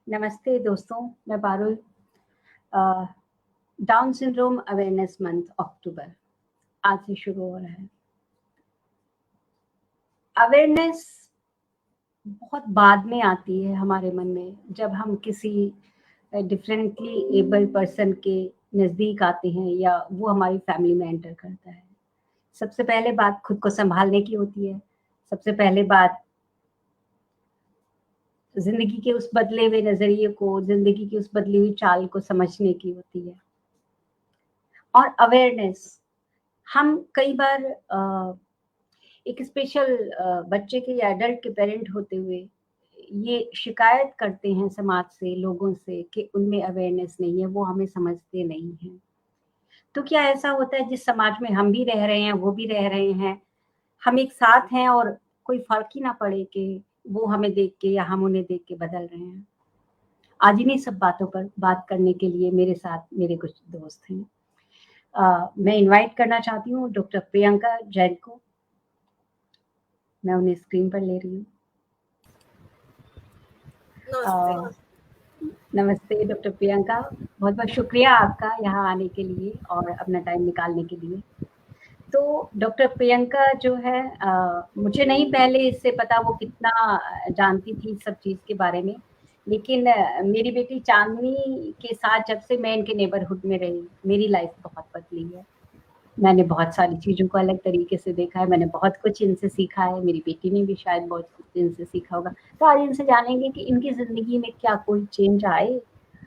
नमस्ते दोस्तों, मैं Parul. Down syndrome awareness month October आज से शुरू हो रहा है। अवेयरनेस बहुत बाद में आती है हमारे मन में, जब हम किसी डिफरेंटली एबल्ड पर्सन के नज़दीक आते हैं या वो हमारी फैमिली में एंटर करता है। सबसे पहले बात खुद को संभालने की होती है। सबसे पहले बात जिंदगी के उस बदले हुए नजरिए को, जिंदगी की उस बदली हुई चाल को समझने की होती है। और अवेयरनेस, हम कई बार एक स्पेशल बच्चे के या एडल्ट के पेरेंट होते हुए ये शिकायत करते हैं समाज से, लोगों से, कि उनमें अवेयरनेस नहीं है, वो हमें समझते नहीं हैं। तो क्या ऐसा होता है जिस समाज में हम भी रह रहे हैं, वो भी रह रहे हैं, हम एक साथ हैं और कोई फर्क ही ना पड़े कि वो हमें देख के या हम उन्हें देख के बदल रहे हैं। आज इन्हीं सब बातों पर बात करने के लिए मेरे साथ मेरे कुछ दोस्त हैं। मैं इनवाइट करना चाहती हूँ डॉक्टर प्रियंका जैन को। मैं उन्हें स्क्रीन पर ले रही हूँ। नमस्ते डॉक्टर प्रियंका, बहुत बहुत शुक्रिया आपका यहाँ आने के लिए और अपना टाइम निकालने के लिए। तो डॉक्टर प्रियंका जो है, मुझे नहीं पहले इससे पता वो कितना जानती थी सब चीज़ के बारे में, लेकिन मेरी बेटी चांदनी के साथ जब से मैं इनके नेबरहुड में रही, मेरी लाइफ बहुत बदली है। मैंने बहुत सारी चीज़ों को अलग तरीके से देखा है, मैंने बहुत कुछ इनसे सीखा है, मेरी बेटी ने भी शायद बहुत कुछ इनसे सीखा होगा। तो आज इनसे जानेंगे कि इनकी ज़िंदगी में क्या कोई चेंज आए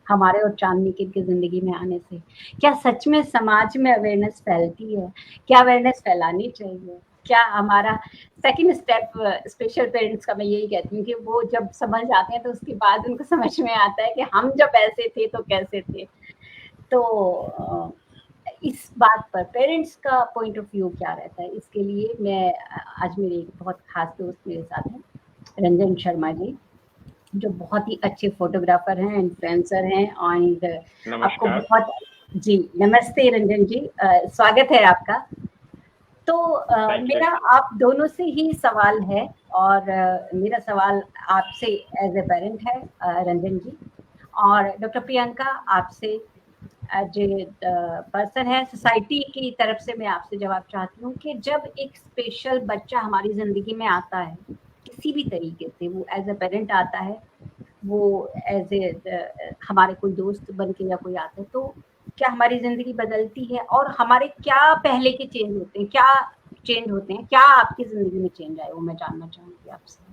हमारे और चांदनी की इनकी ज़िंदगी में आने से। क्या सच में समाज में अवेयरनेस फैलती है? क्या अवेयरनेस फैलानी चाहिए? क्या हमारा सेकंड स्टेप स्पेशल पेरेंट्स का मैं यही कहती हूँ कि वो जब समझ आते हैं तो उसके बाद उनको समझ में आता है कि हम जब ऐसे थे तो कैसे थे। तो इस बात पर पेरेंट्स का पॉइंट ऑफ व्यू क्या रहता है, इसके लिए मैं आज मेरे एक बहुत खास दोस्त मेरे साथ हैं, रंजन शर्मा जी, जो बहुत ही अच्छे फोटोग्राफर हैं, इन्फ्लुएंसर हैं। एंड आपको बहुत जी नमस्ते रंजन जी, स्वागत है आपका। तो मेरा आप दोनों से ही सवाल है, और मेरा सवाल आपसे एज ए पेरेंट है रंजन जी, और डॉक्टर प्रियंका आपसे एज ए पर्सन है सोसाइटी की तरफ से मैं आपसे जवाब चाहती हूँ कि जब एक स्पेशल बच्चा हमारी ज़िंदगी में आता है किसी भी तरीके से, वो एज ए पेरेंट आता है, वो एज ए हमारे कोई दोस्त बन के या कोई आता है, तो क्या हमारी ज़िंदगी बदलती है और हमारे क्या पहले के चेंज होते हैं, क्या चेंज होते हैं, क्या आपकी ज़िंदगी में चेंज आए, वो मैं जानना चाहूँगी आपसे।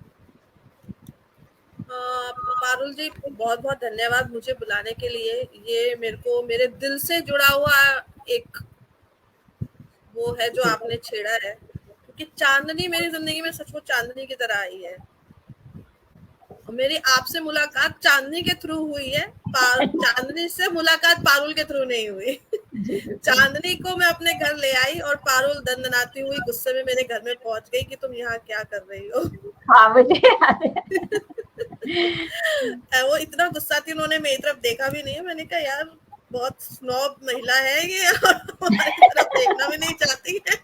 पारुल जी, बहुत बहुत धन्यवाद मुझे बुलाने के लिए। ये मेरे को मेरे दिल से जुड़ा हुआ एक वो है जो आपने छेड़ा है, क्योंकि चांदनी मेरी जिंदगी में सचमुच चांदनी की तरह आई है। मेरी आपसे मुलाकात चांदनी के थ्रू हुई है, चांदनी से मुलाकात पारुल के थ्रू नहीं हुई। चांदनी को मैं अपने घर ले आई और पारुल दंदनाती हुई गुस्से में मेरे घर में पहुंच गई कि तुम यहाँ क्या कर रही हो। हाँ, मुझे याद है। वो इतना गुस्सा थी, उन्होंने मेरी तरफ देखा भी नहीं है। मैंने कहा यार बहुत स्नॉब महिला है ये, और हमारी तरफ देखना भी नहीं चाहती है।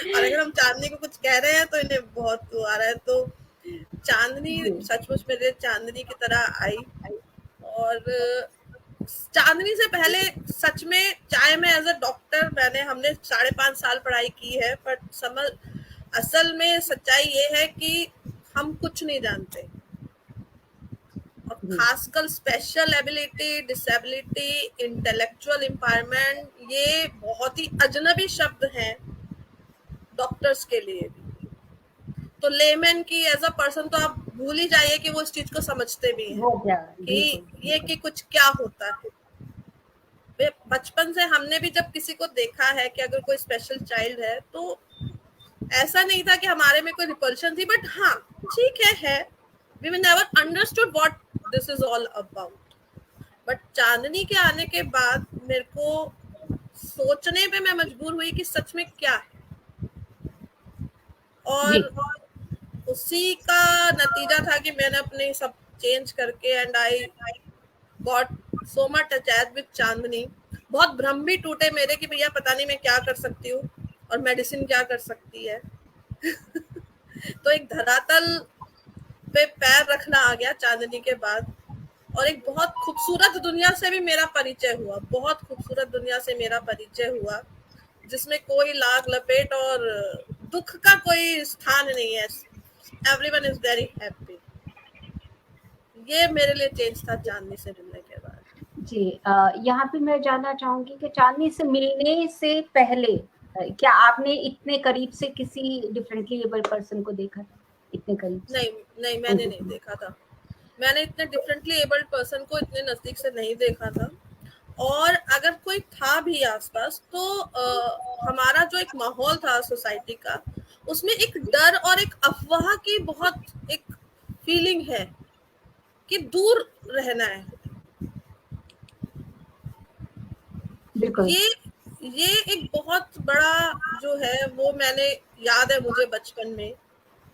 और अगर हम चांदनी को कुछ कह रहे हैं तो इन्हें बहुत वो आ रहा है। तो चांदनी सचमुच मेरे चांदनी की तरह आई। और चांदनी से पहले सच में, चाहे मैं एज अ डॉक्टर हमने 5.5 साल पढ़ाई की है, पर समझ असल में सच्चाई ये है कि हम कुछ नहीं जानते। और खासकर special ability, disability, intellectual empowerment, ये बहुत ही अजनबी शब्द हैं डॉक्टर्स के लिए भी। तो लेमैन की एज अ पर्सन तो आप भूल ही जाइए कि वो इस चीज को समझते भी हैं कि ये कि कुछ क्या होता है। बचपन से हमने भी जब किसी को देखा है कि अगर कोई स्पेशल चाइल्ड है, तो ऐसा नहीं था कि हमारे में कोई रिपल्शन थी, बट हाँ ठीक है, we never understood what this is all about. But Chandni के आने के बाद मेरे को सोचने पे मैं मजबूर हुई कि सच में क्या है। और उसी का नतीजा था कि मैंने अपने सब चेंज करके and I got so much attached with Chandni. बहुत भ्रम भी टूटे मेरे कि भैया पता नहीं मैं क्या कर सकती हूँ और मेडिसिन क्या कर सकती है। तो एक धरातल पे पैर रखना आ गया चांदनी के बाद, और एक बहुत खूबसूरत दुनिया से भी मेरा परिचय हुआ, बहुत खूबसूरत दुनिया से मेरा परिचय हुआ, जिसमें कोई लाग लपेट और दुख का कोई स्थान नहीं है। Everyone is very happy. ये मेरे लिए चेंज था चांदनी से मिलने के बाद। जी, यहाँ पे मैं जानना चाहूंगी कि चांदनी से मिलने से पहले क्या आपने इतने करीब से किसी डिफरेंटली एबल्ड पर्सन को देखा था? इतने करीब से? नहीं, मैंने नहीं देखा था। मैंने इतने डिफरेंटली एबल्ड पर्सन को इतने नजदीक से नहीं देखा था। और अगर कोई था भी आसपास तो हमारा जो एक माहौल था सोसाइटी का, उसमें एक डर और एक अफवाह की बहुत एक फीलिंग है कि दूर रहना है। बिल्कुल। ये एक बहुत बड़ा जो है वो मैंने याद है मुझे बचपन में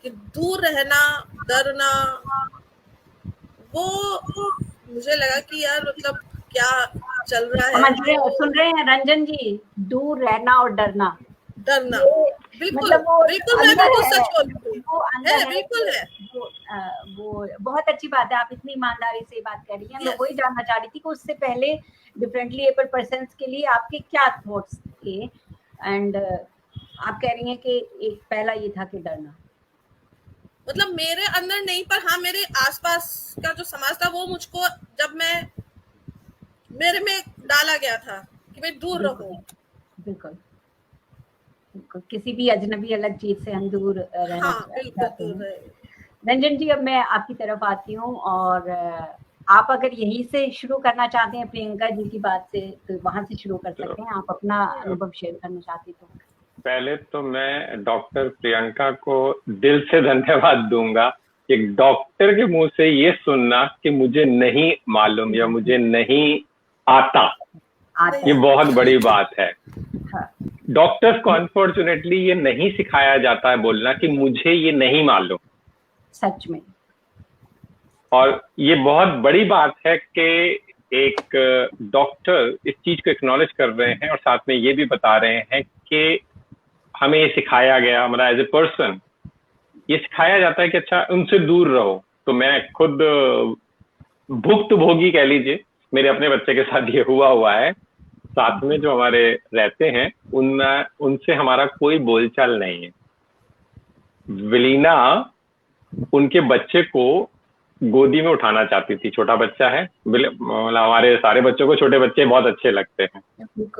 कि दूर रहना, डरना, वो मुझे लगा कि यार मतलब क्या चल रहा है। सुन रहे हैं रंजन जी, दूर रहना और डरना, बिल्कुल मतलब वो बिल्कुल, मैं बिल्कुल सच बोलती हूँ, वो अंदर है, बिल्कुल है। वो बहुत अच्छी बात है, आप इतनी ईमानदारी से बात कर रही हैं। मैं वही जानना चाह रही थी कि उससे पहले डिफरेंटली एबल्ड पर्सन्स के लिए आपके क्या थॉट्स थे, एंड आप कह रही हैं कि एक पहला ये था कि डरना। मतलब मेरे अंदर नहीं, पर हाँ मेरे आसपास का जो समाज था वो मुझको, जब मेरे में डाला गया था कि भाई दूर रहो। बिल्कुल, किसी भी अजनबी अलग चीज से हम दूर रहना चाहते हैं। रंजन जी, अब मैं आपकी तरफ आती हूँ, और आप अगर यहीं से शुरू करना चाहते हैं प्रियंका जी की बात से, तो वहां से शुरू कर सकते हैं। आप अपना अनुभव शेयर करना चाहते तो। पहले तो मैं डॉक्टर प्रियंका को दिल से धन्यवाद दूंगा कि डॉक्टर के मुंह से ये सुनना कि मुझे नहीं मालूम या मुझे नहीं आता, ये बहुत बड़ी बात है। डॉक्टर्स को अनफॉर्चुनेटली ये नहीं सिखाया जाता है बोलना कि मुझे ये नहीं मालूम। सच में। और ये बहुत बड़ी बात है कि एक डॉक्टर इस चीज को एक्नॉलेज कर रहे हैं और साथ में ये भी बता रहे हैं कि हमें ये सिखाया गया, मतलब एज ए पर्सन ये सिखाया जाता है कि अच्छा उनसे दूर रहो। तो मैं खुद भुक्तभोगी कह लीजिए, मेरे अपने बच्चे के साथ ये हुआ है। साथ में जो हमारे रहते हैं उनसे हमारा कोई बोलचाल नहीं है। विलीना उनके बच्चे को गोदी में उठाना चाहती थी, छोटा बच्चा है, मतलब हमारे सारे बच्चों को छोटे बच्चे बहुत अच्छे लगते हैं,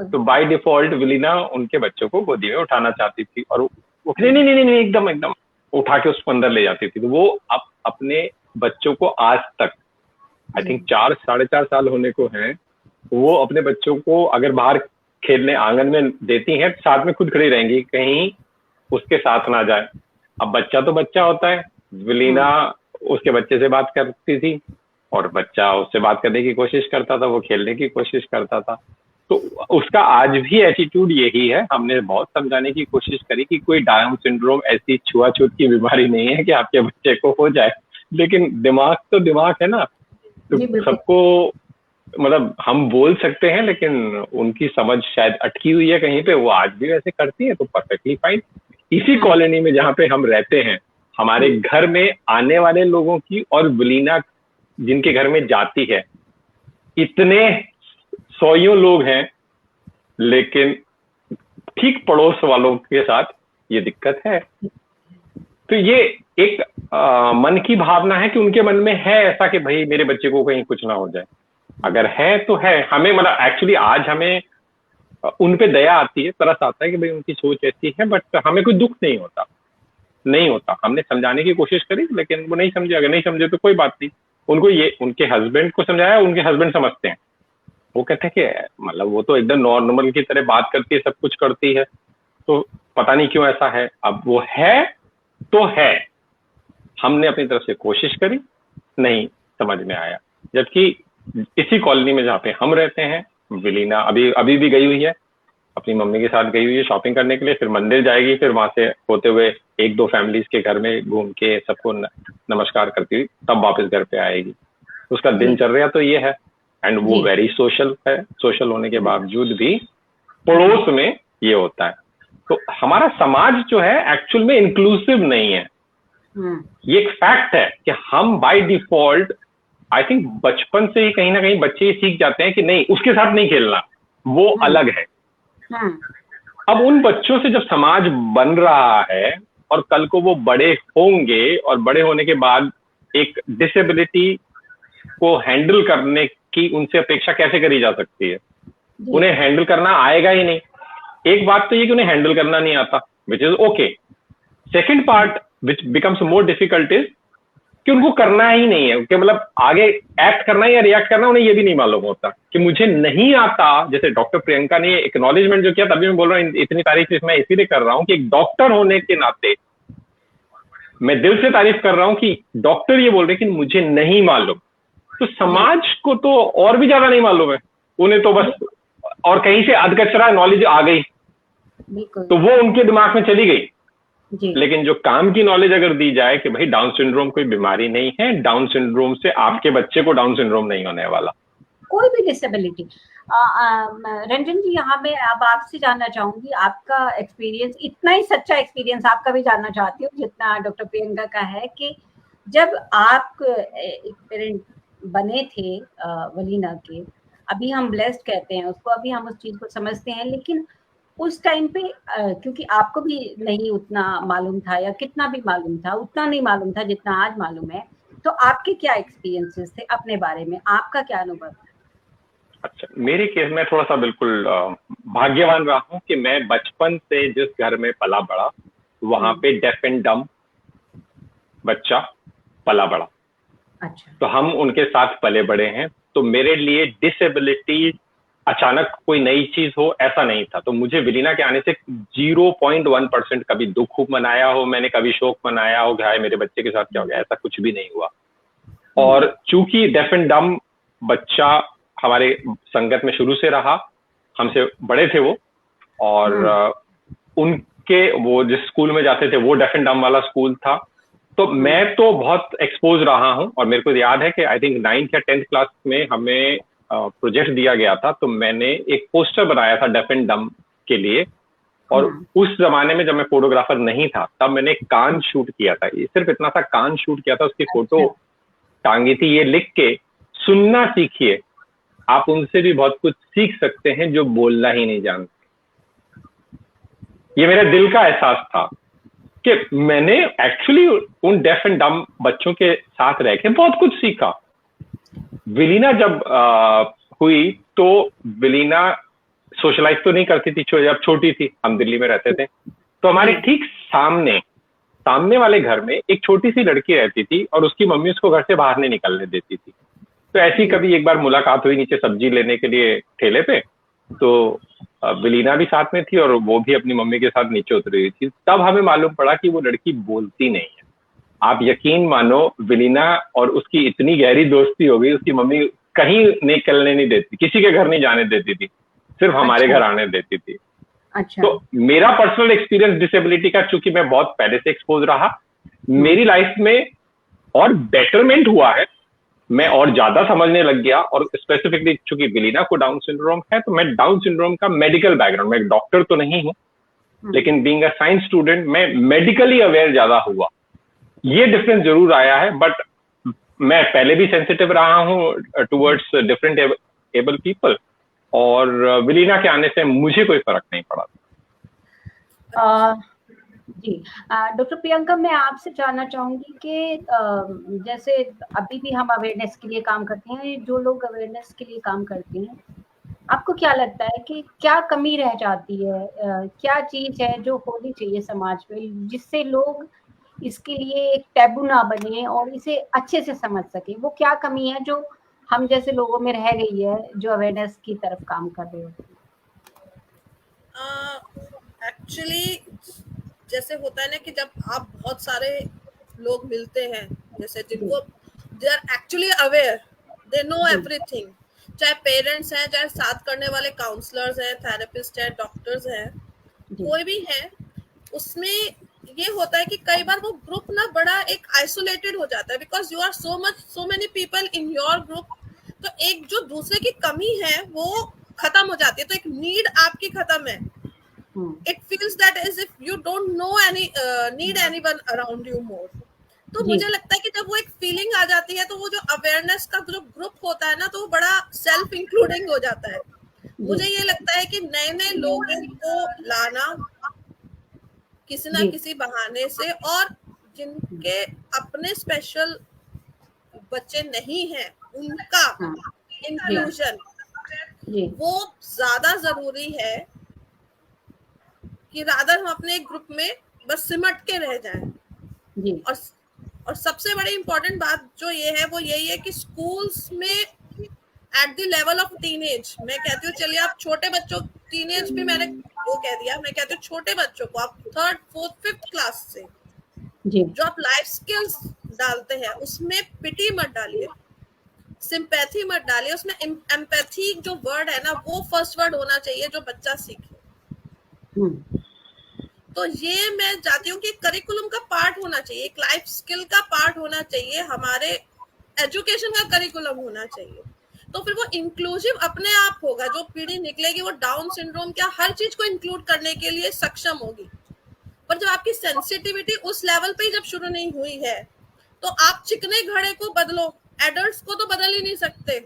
तो बाय डिफॉल्ट विलीना उनके बच्चों को गोदी में उठाना चाहती थी, और वो नहीं एकदम उठा के उसको अंदर ले जाती थी। तो वो अपने बच्चों को आज तक आई थिंक 4-4.5 साल होने को है, वो अपने बच्चों को अगर बाहर खेलने आंगन में देती हैं, साथ में खुद खड़ी रहेंगी, कहीं उसके साथ ना जाए। अब बच्चा तो बच्चा होता है, विलीना उसके बच्चे से बात करती थी और बच्चा उससे बात करने की कोशिश करता था, वो खेलने की कोशिश करता था। तो उसका आज भी एटीट्यूड यही है। हमने बहुत समझाने की कोशिश करी कि कोई डाउन सिंड्रोम ऐसी छुआछूत की बीमारी नहीं है कि आपके बच्चे को हो जाए, लेकिन दिमाग तो दिमाग है ना, तो सबको मतलब हम बोल सकते हैं, लेकिन उनकी समझ शायद अटकी हुई है कहीं पे, वो आज भी वैसे करती है, तो परफेक्टली फाइन। इसी कॉलोनी में जहाँ पे हम रहते हैं, हमारे घर में आने वाले लोगों की और विलीना जिनके घर में जाती है, इतने सौयों लोग हैं, लेकिन ठीक पड़ोस वालों के साथ ये दिक्कत है। तो ये एक मन की भावना है कि उनके मन में है ऐसा कि भाई मेरे बच्चे को कहीं कुछ ना हो जाए। अगर है तो है, हमें मतलब एक्चुअली आज हमें उन पे दया आती है, तरस आता है कि भाई उनकी सोच ऐसी है, बट हमें कोई दुख नहीं होता। हमने समझाने की कोशिश करी, लेकिन वो नहीं समझे। अगर नहीं समझे तो कोई बात नहीं, उनको ये उनके हस्बैंड को समझाया, उनके हस्बैंड समझते हैं। वो कहते हैं कि मतलब वो तो एकदम नॉर्मल की तरह बात करती है, सब कुछ करती है, तो पता नहीं क्यों ऐसा है। अब वो है तो है, हमने अपनी तरफ से कोशिश करी, नहीं समझ में आया। जबकि इसी कॉलोनी में जहाँ पे हम रहते हैं, विलीना अभी भी गई हुई है, अपनी मम्मी के साथ गई हुई है शॉपिंग करने के लिए, फिर मंदिर जाएगी, फिर वहां से होते हुए 1-2 फैमिलीज के घर में घूम के सबको नमस्कार करती हुई तब वापस घर पे आएगी। उसका दिनचर्या तो ये है, एंड वो वेरी सोशल है। सोशल होने के बावजूद भी पड़ोस में ये होता है। तो हमारा समाज जो है एक्चुअल में इंक्लूसिव नहीं है। ये एक फैक्ट है कि हम बाय डिफॉल्ट आई थिंक बचपन से ही कहीं ना कहीं बच्चे ये सीख जाते हैं कि नहीं उसके साथ नहीं खेलना, वो अलग है। अब उन बच्चों से जब समाज बन रहा है और कल को वो बड़े होंगे और बड़े होने के बाद एक डिसेबिलिटी को हैंडल करने की उनसे अपेक्षा कैसे करी जा सकती है? उन्हें हैंडल करना आएगा ही नहीं। एक बात तो ये कि उन्हें हैंडल करना नहीं आता, which is okay. Second part which becomes more difficult is कि उनको करना ही नहीं है, कि मतलब आगे एक्ट करना या रिएक्ट करना उन्हें ये भी नहीं मालूम होता कि मुझे नहीं आता। जैसे डॉक्टर प्रियंका ने एक्नॉलेजमेंट जो किया, तभी मैं बोल रहा हूँ इतनी तारीफ मैं इसीलिए कर रहा हूँ कि एक डॉक्टर होने के नाते मैं दिल से तारीफ कर रहा हूँ कि डॉक्टर ये बोल रहे हैं कि मुझे नहीं मालूम। तो समाज को तो और भी ज्यादा नहीं मालूम है, उन्हें तो बस और कहीं से अधकचरा नॉलेज आ गई तो वो उनके दिमाग में चली गई। लेकिन जो काम की नॉलेज अगर दी जाए कि भाई डाउन सिंड्रोम कोई बीमारी नहीं है, डाउन सिंड्रोम से आपके बच्चे को डाउन सिंड्रोम नहीं होने वाला, कोई भी डिसेबिलिटी। रंजन जी, यहाँ मैं अब आपसे जानना चाहूंगी, आपका एक्सपीरियंस, इतना ही सच्चा एक्सपीरियंस आपका भी जानना चाहती हूँ जितना डॉक्टर प्रियंका का है, कि जब आप एक पेरेंट बने थे वलीना के, अभी हम ब्लेस्ड कहते हैं उसको, अभी हम उस चीज को समझते हैं, लेकिन उस टाइम पे क्योंकि आपको भी नहीं उतना मालूम था, या कितना भी मालूम था उतना नहीं मालूम था जितना आज मालूम है, तो आपके क्या एक्सपीरियंसेस थे अपने बारे में, आपका क्या अनुभव था? अच्छा, मेरे केस में थोड़ा सा बिल्कुल भाग्यवान रहा हूँ कि मैं बचपन से जिस घर में पला बड़ा वहां पे डेफ एंड डम बच्चा पला बड़ा। अच्छा। तो हम उनके साथ पले बड़े हैं, तो मेरे लिए डिसेबिलिटी अचानक कोई नई चीज हो ऐसा नहीं था। तो मुझे विलीना के आने से 0.1% कभी दुख मनाया हो मैंने, कभी शोक मनाया हो कि मेरे बच्चे के साथ क्या हो गया, ऐसा कुछ भी नहीं हुआ। और चूंकि डेफ एंड डम बच्चा हमारे संगत में शुरू से रहा, हमसे बड़े थे वो, और उनके वो जिस स्कूल में जाते थे वो डेफ एंड डम वाला स्कूल था, तो मैं तो बहुत एक्सपोज रहा हूं। और मेरे को याद है कि आई थिंक 9th या 10th क्लास में हमें प्रोजेक्ट दिया गया था, तो मैंने एक पोस्टर बनाया था डेफ एंड डम के लिए। और उस जमाने में जब मैं फोटोग्राफर नहीं था तब मैंने कान शूट किया था, सिर्फ इतना सा कान शूट किया था, उसकी फोटो टांगी थी, ये लिख के सुनना सीखिए, आप उनसे भी बहुत कुछ सीख सकते हैं जो बोलना ही नहीं जानते। ये मेरे दिल का एहसास था कि मैंने एक्चुअली उन डेफ एंड डम बच्चों के साथ रह के बहुत कुछ सीखा। विलीना जब हुई तो विलीना सोशलाइज तो नहीं करती थी, जब छोटी थी, हम दिल्ली में रहते थे, तो हमारे ठीक सामने वाले घर में एक छोटी सी लड़की रहती थी और उसकी मम्मी उसको घर से बाहर नहीं निकलने देती थी। तो ऐसी कभी एक बार मुलाकात हुई नीचे सब्जी लेने के लिए ठेले पे, तो विलीना भी साथ में थी और वो भी अपनी मम्मी के साथ नीचे उतरी हुई थी। तब हमें मालूम पड़ा कि वो लड़की बोलती नहीं है। आप यकीन मानो, विलीना और उसकी इतनी गहरी दोस्ती हो गई, उसकी मम्मी कहीं निकलने नहीं देती, किसी के घर नहीं जाने देती थी, सिर्फ हमारे घर आने देती थी। अच्छा। तो मेरा पर्सनल एक्सपीरियंस डिसेबिलिटी का, चूंकि मैं बहुत पहले से एक्सपोज रहा, मेरी लाइफ में और बेटरमेंट हुआ है, मैं और ज्यादा समझने लग गया। और स्पेसिफिकली चूंकि विलीना को डाउन सिंड्रोम है, तो मैं डाउन सिंड्रोम का मेडिकल बैकग्राउंड, मैं डॉक्टर तो नहीं हूं, लेकिन बीइंग अ साइंस स्टूडेंट मैं मेडिकली अवेयर ज्यादा हुआ। ये डिफरेंस जरूर आया है, बट मैं पहले भी सेंसिटिव रहा हूं टुवर्ड्स डिफरेंट एबल पीपल, और विलीना के आने से मुझे कोई फर्क नहीं पड़ा। जी, डॉक्टर प्रियंका, मैं आपसे जानना चाहूंगी कि जैसे अभी भी हम अवेयरनेस के लिए काम करते हैं, जो लोग अवेयरनेस के लिए काम करते हैं, आपको क्या लगता है कि क्या कमी रह जाती है, क्या चीज है जो होनी चाहिए समाज में जिससे लोग इसके लिए एक टैबू ना बने और इसे अच्छे से समझ सके? वो क्या कमी है जो हम जैसे लोगों में रह गई है जो अवेयरनेस की तरफ काम कर रहे हो? एक्चुअली जैसे होता है ना कि जब आप बहुत सारे लोग मिलते हैं, जैसे जिनको they are actually aware, they know everything, चाहे पेरेंट्स हैं, चाहे साथ करने वाले काउंसलर्स हैं, थेरेपिस्ट हैं, डॉक्टर्स हैं, कोई भी है, उसमें ये होता है कि कई बार वो ग्रुप ना बड़ा एक आइसोलेटेड हो जाता है, because you are so many people in your group. तो एक जो दूसरे की कमी है वो खत्म हो जाती है, तो एक नीड आपकी खत्म है। It feels that as if you don't know need anyone around you more. तो मुझे लगता है कि जब वो एक फीलिंग आ जाती है तो वो जो अवेयरनेस का जो ग्रुप होता है ना, तो वो बड़ा सेल्फ इंक्लूडिंग हो जाता है। मुझे ये लगता है कि नए नए लोगों को लाना किसी ना किसी बहाने से, और जिनके अपने स्पेशल बच्चे नहीं हैं उनका इंक्लूजन वो ज्यादा जरूरी है कि रादर हम अपने एक ग्रुप में बस सिमट के रह जाएं। और सबसे बड़ी इंपॉर्टेंट बात जो ये है वो यही है कि स्कूल्स में at the level of teenage, मैं कहती हूँ चलिए आप छोटे बच्चों, टीनेज भी मैंने वो कह दिया, मैं कहती हूँ छोटे बच्चों को आप 3rd 4th 5th क्लास से जो आप लाइफ स्किल्स डालते हैं उसमें पिटी मत डालिए, सिंपैथी मत डालिए, उसमें एम्पैथी जो वर्ड है ना वो फर्स्ट वर्ड होना चाहिए जो बच्चा सीखे। तो ये मैं चाहती हूँ कि करिकुलम का पार्ट होना चाहिए, एक लाइफ स्किल का पार्ट होना चाहिए, हमारे एजुकेशन का करिकुलम होना चाहिए। तो फिर वो इंक्लूसिव अपने आप होगा, जो पीढ़ी निकलेगी वो डाउन सिंड्रोम क्या हर चीज को इंक्लूड करने के लिए सक्षम होगी। पर जब आपकी सेंसिटिविटी उस लेवल पे ही जब शुरू नहीं हुई है तो आप चिकने घड़े को बदलो, एडल्ट्स को तो बदल ही नहीं सकते।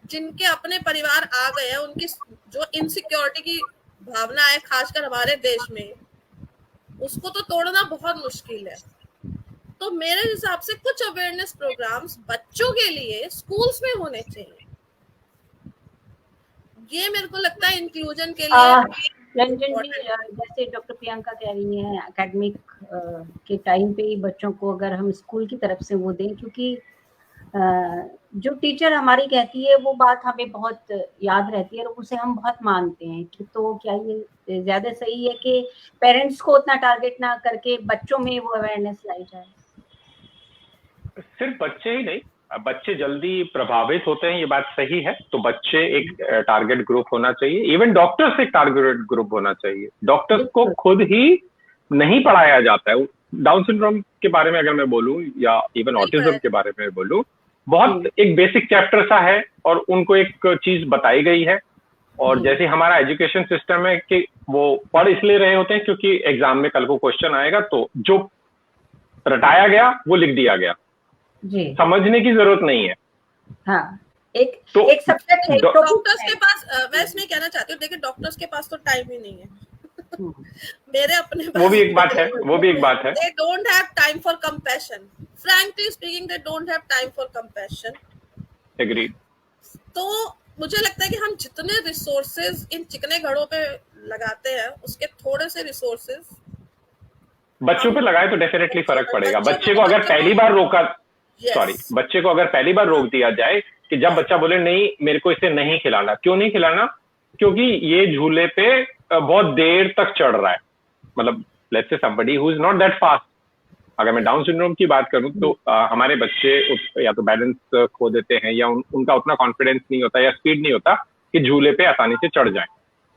जिनके अपने परिवार आ गए हैं उनकी जो इनसिक्योरिटी की भावना है खासकर हमारे देश में, उसको तो तोड़ना बहुत मुश्किल है। तो मेरे हिसाब से कुछ अवेयरनेस प्रोग्राम्स बच्चों के लिए स्कूल्स में होने चाहिए, ये मेरे को लगता है इंक्लूजन के लिए। रंजन जी, जैसे डॉक्टर प्रियंका कह रही हैं एकेडमिक के टाइम पे ही बच्चों को अगर हम स्कूल की तरफ से वो दें, क्योंकि जो टीचर हमारी कहती है वो बात हमें बहुत याद रहती है और उसे हम बहुत मानते हैं कि तो क्या ये ज्यादा सही है कि पेरेंट्स को उतना टारगेट ना करके बच्चों में वो अवेयरनेस लाई जाए? सिर्फ बच्चे ही नहीं, बच्चे जल्दी प्रभावित होते हैं, ये बात सही है। तो बच्चे एक टारगेट ग्रुप होना चाहिए, इवन डॉक्टर्स एक टारगेट ग्रुप होना चाहिए। डॉक्टर्स को खुद ही नहीं पढ़ाया जाता है। डाउन सिंड्रोम के बारे में अगर मैं बोलूं या इवन ऑटिज्म के बारे में बोलूं, बहुत एक बेसिक चैप्टर सा है और उनको एक चीज बताई गई है। और जैसे हमारा एजुकेशन सिस्टम है कि वो पढ़ इसलिए रहे होते हैं क्योंकि एग्जाम में कल को क्वेश्चन आएगा तो जो रटाया गया वो लिख दिया गया, समझने की जरूरत नहीं है। हाँ, एक सब्जेक्ट है। डॉक्टर्स के पास मैं इसमें कहना चाहती हूँ, देखिए डॉक्टर्स के पास तो टाइम ही नहीं है। मेरे अपने वो भी एक बात है, वो भी एक बात है। They don't have time for compassion. Frankly speaking, they don't have time for compassion. Agreed. तो मुझे लगता है कि हम जितने रिसोर्सेज इन चिकने घड़ों पे लगाते हैं उसके थोड़े से रिसोर्सेज बच्चों पे लगाए तो डेफिनेटली फर्क पड़ेगा। बच्चे को अगर पहली बार रोका, बच्चे को अगर पहली बार रोक दिया जाए कि जब बच्चा बोले नहीं मेरे को इसे नहीं खिलाना, क्यों नहीं खिलाना? क्योंकि ये झूले पे बहुत देर तक चढ़ रहा है। मतलब let's say somebody who is not that fast. अगर मैं डाउन सिंड्रोम की बात करूं तो हमारे बच्चे या तो बैलेंस खो देते हैं या उनका उतना कॉन्फिडेंस नहीं होता या स्पीड नहीं होता कि झूले पे आसानी से चढ़ जाए,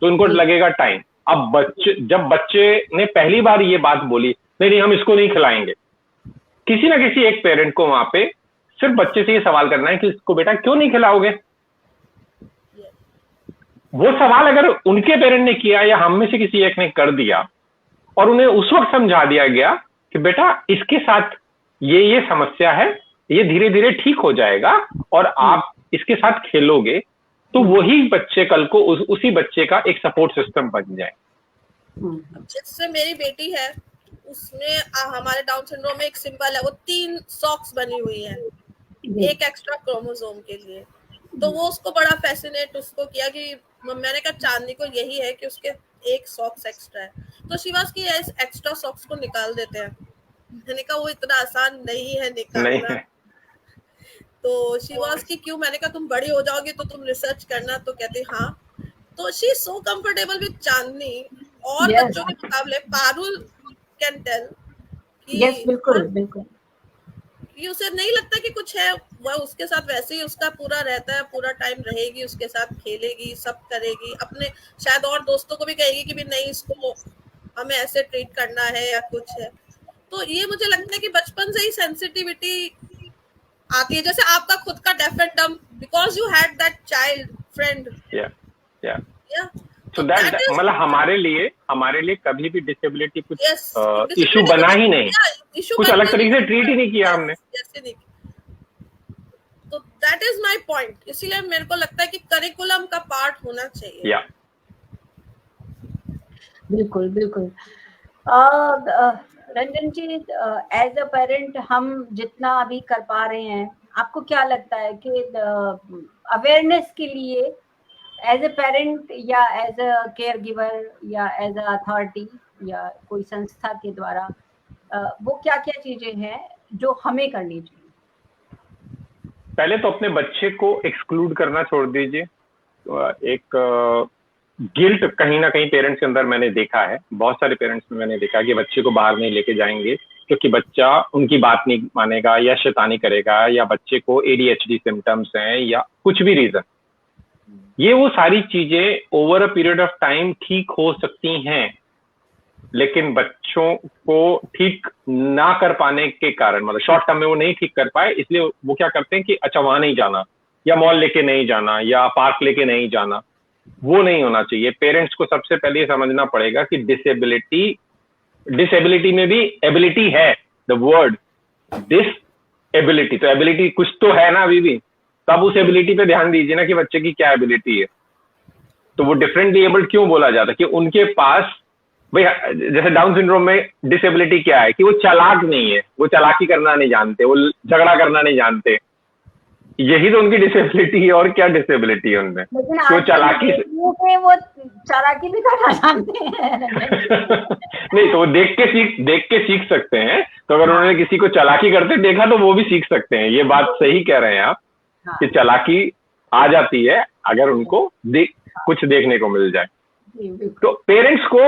तो उनको लगेगा टाइम। अब जब बच्चे ने पहली बार ये बात बोली नहीं हम इसको नहीं खिलाएंगे, किसी ना किसी एक पेरेंट को वहां पे सिर्फ बच्चे से ये सवाल करना है कि इसको बेटा क्यों नहीं खिलाओगे। वो सवाल अगर उनके पेरेंट ने किया या हम में से किसी एक ने कर दिया और उन्हें उस वक्त समझा दिया गया कि बेटा इसके साथ ये समस्या है, ये धीरे धीरे ठीक हो जाएगा और आप इसके साथ खेलोगे, तो वही बच्चे कल को उसी बच्चे का एक सपोर्ट सिस्टम बन जाए। जिससे मेरी बेटी है उसमें हमारे डाउन सिंड्रोम में एक सिंबल है, वो 3 सॉक्स बनी हुई है एक एक्स्ट्रा क्रोमोसोम के लिए। तो वो उसको बड़ा फैसिनेट उसको किया कि मैंने कहा चांदनी को यही है कि उसके एक सॉक्स एक्स्ट्रा है, तो शिवास की इस एक्स्ट्रा सॉक्स को निकाल देते हैं। मैंने कहा वो इतना आसान नहीं है निकालना। तो शिवास की क्यों? मैंने कहा तुम बड़ी हो जाओगी तो तुम रिसर्च करना, तो कहती हाँ। तो she is so comfortable with Chandni और बच्चों के मुकाबले पारुल कैन टेल कि बिल्कुल बिल्कुल कि उसे नहीं लगता कि कुछ है, वह उसके साथ वैसे ही उसका पूरा रहता है, पूरा टाइम रहेगी उसके साथ, खेलेगी, सब करेगी, अपने शायद और दोस्तों को भी कहेगी कि भी नहीं इसको हमें ऐसे ट्रीट करना है या कुछ है। तो ये मुझे लगता है कि बचपन से ही सेंसिटिविटी आती है, जैसे आपका खुद का डेफ एंड डम because you had that child friend. तो दैट मतलब हमारे लिए कभी भी डिसेबिलिटी कुछ yes, इशू बना ही नहीं, कुछ अलग तरीके से ट्रीट ही नहीं किया हमने। तो दैट इज माय पॉइंट, इसीलिए मेरे को लगता है कि करिकुलम का पार्ट होना चाहिए। या बिल्कुल बिल्कुल। रंजन जी, एज अ पेरेंट हम जितना अभी कर पा रहे हैं, आपको क्या लगता है कि अवेयरनेस के लिए एज ए पेरेंट या एज अ केयर गिवर या एज अ अथॉरिटी या कोई संस्था के द्वारा वो क्या क्या चीजें हैं जो हमें करनी चाहिए? पहले तो अपने बच्चे को एक्सक्लूड करना छोड़ दीजिए। एक गिल्ट कहीं ना कहीं पेरेंट्स के अंदर मैंने देखा है, बहुत सारे पेरेंट्स में मैंने देखा कि बच्चे को बाहर नहीं लेके जाएंगे क्योंकि बच्चा उनकी बात नहीं मानेगा या शैतानी करेगा, या बच्चे को ADHD सिम्टम्स हैं या कुछ भी रीजन। ये वो सारी चीजें over a period of time ठीक हो सकती हैं, लेकिन बच्चों को ठीक ना कर पाने के कारण, मतलब शॉर्ट टर्म में वो नहीं ठीक कर पाए, इसलिए वो क्या करते हैं कि अच्छा वहां नहीं जाना, या मॉल लेके नहीं जाना, या पार्क लेके नहीं जाना। वो नहीं होना चाहिए। पेरेंट्स को सबसे पहले समझना पड़ेगा कि डिसेबिलिटी में भी एबिलिटी है। द वर्ड डिसएबिलिटी, तो एबिलिटी कुछ तो है ना अभी भी, तब उस एबिलिटी पे ध्यान दीजिए ना कि बच्चे की क्या एबिलिटी है। तो वो डिफरेंटली एबल्ड क्यों बोला जाता है कि उनके पास, भाई जैसे डाउन सिंड्रोम में डिसेबिलिटी क्या है कि वो चालाक नहीं है, वो चालाकी करना नहीं जानते, वो झगड़ा करना नहीं जानते, यही तो उनकी डिसेबिलिटी है। और क्या डिसेबिलिटी है उनमें? वो चालाकी से वो चालाकी भी करना जानते हैं। नहीं, तो वो देख के सीख सकते हैं। तो अगर उन्होंने किसी को चालाकी करते देखा तो वो भी सीख सकते हैं। ये बात सही कह रहे हैं आप कि चालाकी आ जाती है अगर उनको कुछ देखने को मिल जाए। तो पेरेंट्स को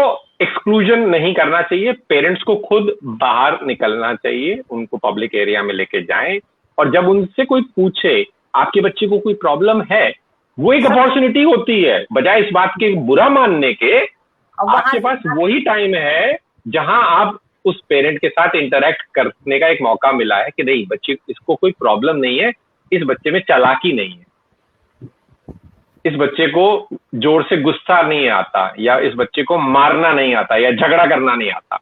एक्सक्लूजन नहीं करना चाहिए, पेरेंट्स को खुद बाहर निकलना चाहिए, उनको पब्लिक एरिया में लेके जाएं, और जब उनसे कोई पूछे आपके बच्चे को कोई प्रॉब्लम है, वो एक अपॉर्चुनिटी होती है, बजाय इस बात के बुरा मानने के। आपके पास वही टाइम है जहां आप उस पेरेंट के साथ इंटरेक्ट करने का एक मौका मिला है कि नहीं बच्चे, इसको कोई प्रॉब्लम नहीं है, इस बच्चे में चालाकी नहीं है, इस बच्चे को जोर से गुस्सा नहीं आता, या इस बच्चे को मारना नहीं आता, या झगड़ा करना नहीं आता।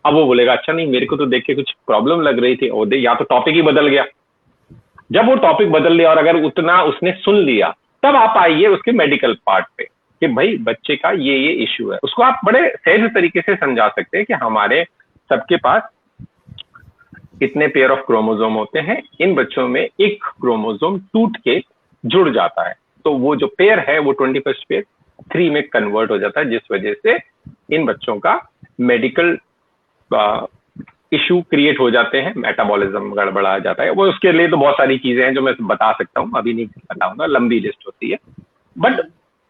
अब वो बोलेगा अच्छा नहीं, मेरे को तो देख के कुछ प्रॉब्लम लग रही थी, और या तो टॉपिक ही बदल गया। जब वो टॉपिक बदल लिया और अगर उतना उसने सुन लिया, तब आप आइए उसके मेडिकल पार्ट पे कि भाई बच्चे का ये इश्यू है। उसको आप बड़े सहज तरीके से समझा सकते हैं कि हमारे सबके पास इतने पेयर ऑफ क्रोमोसोम होते हैं, इन बच्चों में एक क्रोमोसोम टूट के जुड़ जाता है, तो वो जो पेयर है वो 21st पेयर 3 में कन्वर्ट हो जाता है, जिस वजह से इन बच्चों का मेडिकल इशू क्रिएट हो जाते हैं, मेटाबॉलिज्म गड़बड़ा जाता है। वो उसके लिए तो बहुत सारी चीजें हैं जो मैं बता सकता हूँ, अभी नहीं बताऊंगा, लंबी लिस्ट होती है। बट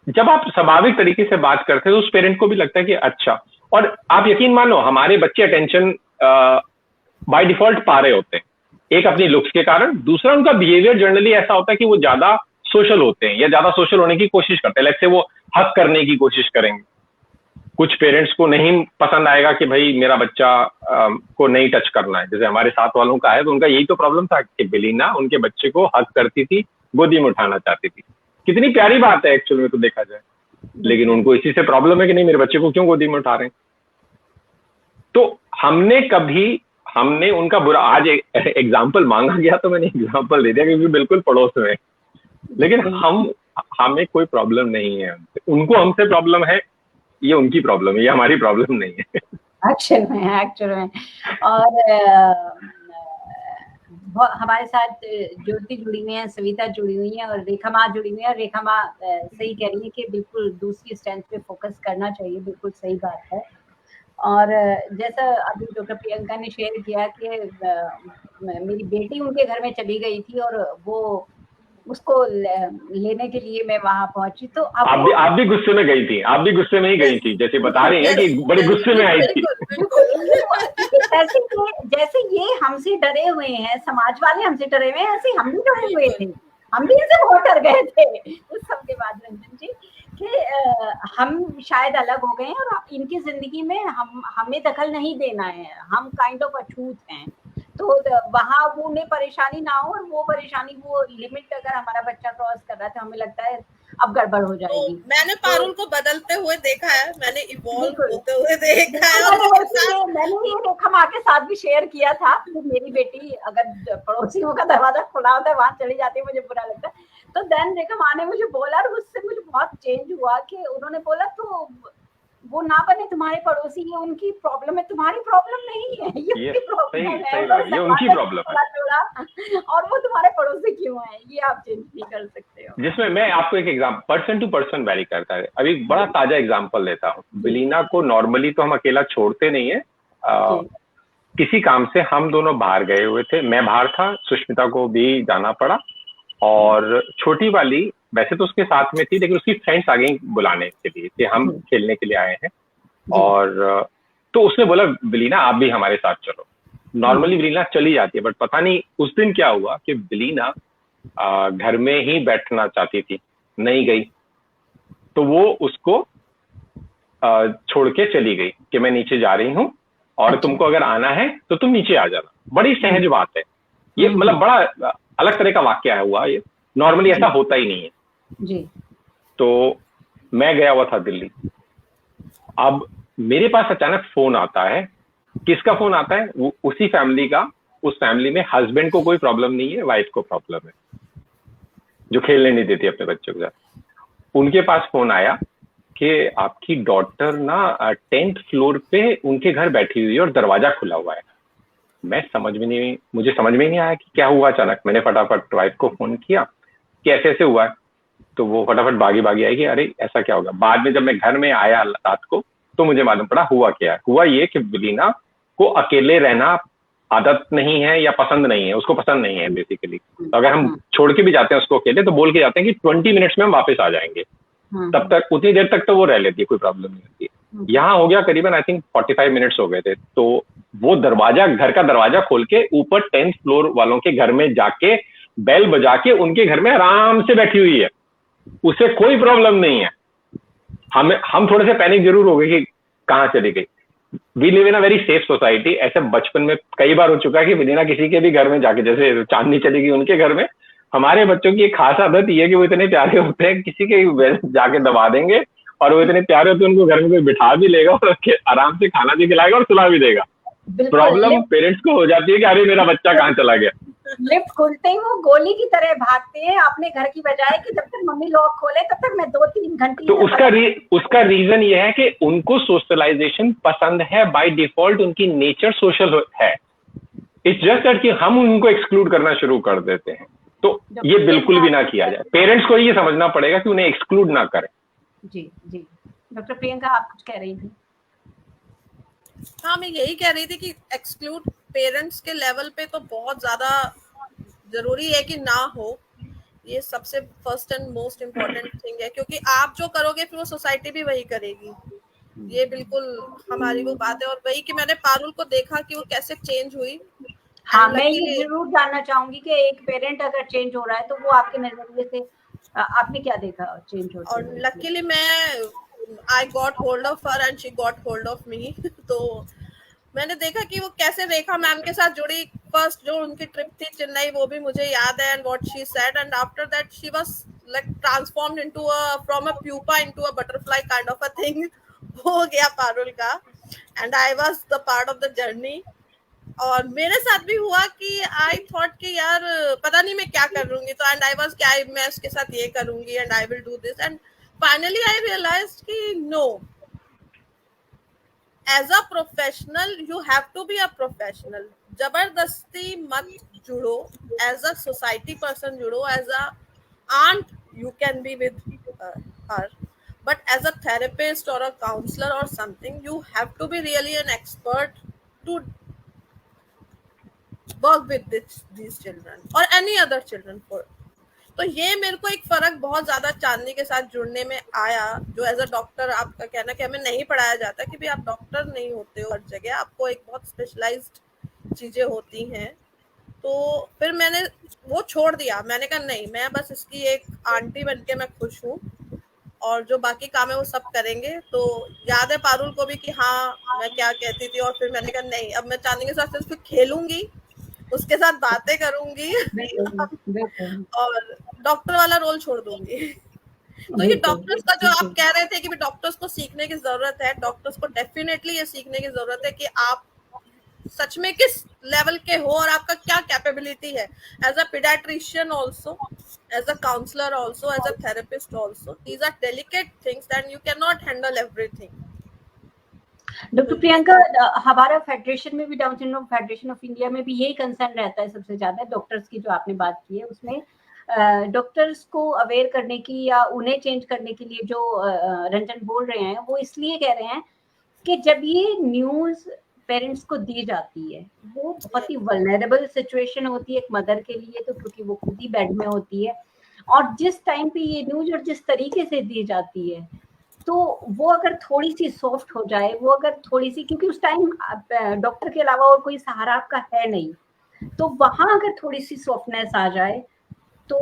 जब आप स्वाभाविक तरीके से बात करते हैं तो उस पेरेंट को भी लगता है कि अच्छा, और आप यकीन मान लो हमारे बच्चे अटेंशन बाय डिफॉल्ट पा रहे होते हैं, एक अपनी लुक्स के कारण, दूसरा उनका बिहेवियर जनरली ऐसा होता है कि वो ज्यादा सोशल होते हैं या ज्यादा सोशल होने की कोशिश करते हैं। लाइक से वो हक करने की कोशिश करेंगे। कुछ पेरेंट्स को नहीं पसंद आएगा कि भाई मेरा बच्चा को नहीं टच करना है, जैसे हमारे साथ वालों का है, तो उनका यही तो प्रॉब्लम था कि बेलिना उनके बच्चे को हक करती थी, गोदी में उठाना चाहती थी। कितनी प्यारी बात है एक्चुअल में तो देखा जाए, लेकिन उनको इसी से प्रॉब्लम है कि नहीं मेरे बच्चे को क्यों गोदी में उठा रहे हैं। तो हमने उनका बुरा, आज एग्जाम्पल मांगा गया तो मैंने एग्जाम्पल दे दिया क्योंकि बिल्कुल पड़ोस में, लेकिन हमें कोई प्रॉब्लम नहीं है, उनको हमसे प्रॉब्लम है, ये उनकी प्रॉब्लम है, ये हमारी प्रॉब्लम नहीं है एक्चुअल में। और हमारे साथ ज्योति जुड़ी हुई है, सविता जुड़ी हुई है और रेखा माँ जुड़ी हुई है। रेखा माँ सही कह रही है कि बिल्कुल दूसरी स्ट्रेंथ पे फोकस करना चाहिए, बिल्कुल सही बात है। और जैसा अभी डॉक्टर प्रियंका ने शेयर किया कि मेरी बेटी उनके घर में चली गई थी और वो उसको लेने के लिए मैं वहां पहुंची, तो आप भी गुस्से में गई थी, आप भी गुस्से में ही गई थी, जैसे बता रही हैं कि बड़े गुस्से में आई थी। जैसे ये हमसे डरे हुए हैं, समाज वाले हमसे डरे हुए हैं, ऐसे हम भी डरे हुए थे, हम भी इनसे बहुत डर गए थे उस सब के बाद रंजन जी, कि हम शायद अलग हो गए हैं और इनकी जिंदगी में हमें दखल नहीं देना है, हम काइंड ऑफ अछूत हैं। तो वहाँ वो उन्हें परेशानी ना हो, और वो परेशानी, वो लिमिट अगर हमारा बच्चा क्रॉस कर रहा है तो हमें लगता है अब गड़बड़ हो तो जाएगी। मैंने पारुल को बदलते हुए देखा है, मैंने इवॉल्व होते हुए देखा है, और मैंने ये रेखा माँ के साथ भी शेयर किया था कि मेरी बेटी अगर पड़ोसियों का दरवाजा खुला होता है वहां चली जाती है, मुझे बुरा लगता है। तो देन रेखा माँ ने मुझे बोला और उससे मुझे बहुत चेंज हुआ कि उन्होंने बोला तो वो ना बने तुम्हारे पड़ोसी, ये उनकी प्रॉब्लम है, तुम्हारी प्रॉब्लम नहीं है, ये उनकी प्रॉब्लम है, ये उनकी प्रॉब्लम है और वो तुम्हारे पड़ोसी क्यों है, ये आप चेंज नहीं कर सकते हो। जिसमें मैं आपको एक example, person to person vary करता है। अभी बड़ा ताजा एग्जाम्पल देता हूँ। बिलीना को नॉर्मली तो हम अकेला छोड़ते नहीं है, किसी काम से हम दोनों बाहर गए हुए थे, मैं बाहर था, सुष्मिता को भी जाना पड़ा, और छोटी वाली वैसे तो उसके साथ में थी, लेकिन उसकी फ्रेंड्स आ गई बुलाने के लिए कि हम खेलने के लिए आए हैं, और तो उसने बोला बिलीना आप भी हमारे साथ चलो। नॉर्मली बिलीना चली जाती है, बट पता नहीं उस दिन क्या हुआ कि बिलीना घर में ही बैठना चाहती थी, नहीं गई, तो वो उसको छोड़ के चली गई कि मैं नीचे जा रही हूँ और तुमको अगर आना है तो तुम नीचे आ जाना। बड़ी सहज बात है ये, मतलब बड़ा अलग तरह का वाक्य है हुआ, ये नॉर्मली ऐसा होता ही नहीं है जी। तो मैं गया हुआ था दिल्ली, अब मेरे पास अचानक फोन आता है। किसका फोन आता है? उसी फैमिली का। उस फैमिली में हस्बैंड को कोई प्रॉब्लम नहीं है, वाइफ को प्रॉब्लम है, जो खेलने नहीं देती अपने बच्चों के साथ। उनके पास फोन आया कि आपकी डॉटर ना 10th फ्लोर पे उनके घर बैठी हुई है और दरवाजा खुला हुआ है। मुझे समझ में नहीं आया कि क्या हुआ अचानक। मैंने फटाफट वाइफ को फोन किया कि ऐसे ऐसे हुआ है, तो वो फटाफट भागी आई कि अरे ऐसा क्या होगा। बाद में जब मैं घर में आया रात को तो मुझे मालूम पड़ा हुआ क्या है। हुआ ये कि बिलीना को अकेले रहना आदत नहीं है या पसंद नहीं है, उसको पसंद नहीं है बेसिकली। तो अगर हम छोड़ के भी जाते हैं उसको अकेले तो बोल के जाते हैं कि 20 मिनट्स में हम वापस आ जाएंगे, तब तक उतनी देर तक तो वो रह लेती है, कोई प्रॉब्लम नहीं होती है। यहाँ हो गया करीबन आई थिंक 45 मिनट्स हो गए थे, तो वो घर का दरवाजा खोल के ऊपर 10th फ्लोर वालों के घर में जाके बेल बजा के उनके घर में आराम से बैठी हुई है, उसे कोई प्रॉब्लम नहीं है। हम थोड़े से पैनिक जरूर हो गए कि कहाँ चली गई। We live in a very safe society. ऐसे बचपन में कई बार हो चुका है कि बिना किसी के भी घर में जाके, जैसे चांदनी चली गई उनके घर में, हमारे बच्चों की एक खास आदत ये है कि वो इतने प्यारे होते हैं, किसी के जाके दबा देंगे और वो इतने प्यारे होते हैं, उनको घर में कोई बिठा भी लेगा और आराम से खाना भी खिलाएगा और सुला भी देगा। प्रॉब्लम पेरेंट्स को हो जाती है कि अरे मेरा बच्चा कहाँ चला गया। लिफ्ट खुलते ही वो गोली की तरह भागते हैं अपने घर की बजाय कि जब तक मम्मी लॉक खोले तब तक मैं 2-3 घंटे। तो उसका रीजन ये है कि उनको सोशलाइजेशन पसंद है, बाय डिफॉल्ट उनकी नेचर सोशल है। इट्स जस्ट दैट कि हम उनको एक्सक्लूड करना शुरू कर देते हैं, तो ये बिल्कुल भी ना किया जाए। पेरेंट्स को ये समझना पड़ेगा कि उन्हें एक्सक्लूड ना करें। जी जी। डॉक्टर प्रियंका आप कुछ कह रही थी? हाँ, मैं यही कह रही थी कि एक्सक्लूड पेरेंट्स के लेवल पे तो बहुत ज्यादा जरूरी है कि ना हो। ये सबसे first and most important thing है, क्योंकि आप जो करोगे फिर वो सोसाइटी भी वही करेगी। ये बिल्कुल हमारी वो बात है। और वही कि मैंने पारुल को देखा कि वो कैसे चेंज हुई। हाँ, मैं ये जरूर जानना चाहूंगी कि एक पेरेंट अगर चेंज हो रहा है तो वो आपके नजरिए से आपने क्या देखा चेंज होते? और लकीली मैं I got hold of her and she got hold of me. तो मैंने देखा कि वो कैसे रेखा मैम के साथ जुड़ी। फर्स्ट जो उनकी ट्रिप थी चेन्नई, वो भी मुझे याद है, and what she said, and after that she was like transformed into a from a pupa into a butterfly kind of a thing हो गया पारुल का। And I was the part of the journey. और मेरे साथ भी हुआ कि I thought कि यार पता नहीं मैं क्या करूंगी, तो एंड आई वाज क्या मैं उसके साथ ये करूंगी and I will do this, and finally I realised कि no, as a professional you have to be a professional. जबरदस्ती मत जुड़ो, एज अ सोसाइटी पर्सन जुड़ो, as a aunt you can be with her, but as a therapist or a counselor or something, you have to be really an expert to work with these children or any other children for। तो ये मेरे को एक फर्क बहुत ज्यादा चांदनी के साथ जुड़ने में आया, जो एज अ डॉक्टर आपका कहना कि हमें नहीं पढ़ाया जाता कि भाई आप डॉक्टर नहीं होते हो हर जगह, आपको एक बहुत स्पेशलाइज्ड चीजें होती हैं। तो फिर मैंने वो छोड़ दिया। मैंने कहा नहीं, मैं बस इसकी एक आंटी बनके मैं खुश हूँ और जो बाकी काम है वो सब करेंगे। तो याद है पारुल को भी कि हाँ मैं क्या कहती थी, और फिर मैंने कहा नहीं, अब मैं चांदनी के साथ सिर्फ खेलूंगी, उसके साथ बातें करूंगी और डॉक्टर वाला रोल छोड़ दूंगी। तो ये डॉक्टर्स का जो आप कह रहे थे कि डॉक्टर्स को सीखने की जरूरत है, डॉक्टर्स को डेफिनेटली ये सीखने की जरूरत है कि आप सच में किस लेवल के हो और आपका क्या कैपेबिलिटी है, as a paediatrician also, as a counsellor also, as a therapist also. These are delicate things and you can not handle everything. Doctor Priyanka, हमारा फेडरेशन में भी, Down syndrome federation of India में भी यही कंसर्न रहता है सबसे ज्यादा, डॉक्टर्स की जो आपने बात की है उसमें डॉक्टर्स को अवेयर करने की या उन्हें चेंज करने के लिए जो रंजन बोल रहे हैं, वो इसलिए कह रहे हैं कि जब ये न्यूज पेरेंट्स को दी जाती है, वो बहुत ही वल्नरेबल सिचुएशन होती है एक मदर के लिए, तो क्योंकि वो खुद ही बेड में होती है, और जिस टाइम पे ये न्यूज और जिस तरीके से दी जाती है, तो वो अगर थोड़ी सी सॉफ्ट हो जाए, वो अगर थोड़ी सी, क्योंकि उस टाइम डॉक्टर के अलावा और कोई सहारा आपका है नहीं, तो वहां अगर थोड़ी सी सॉफ्टनेस आ जाए तो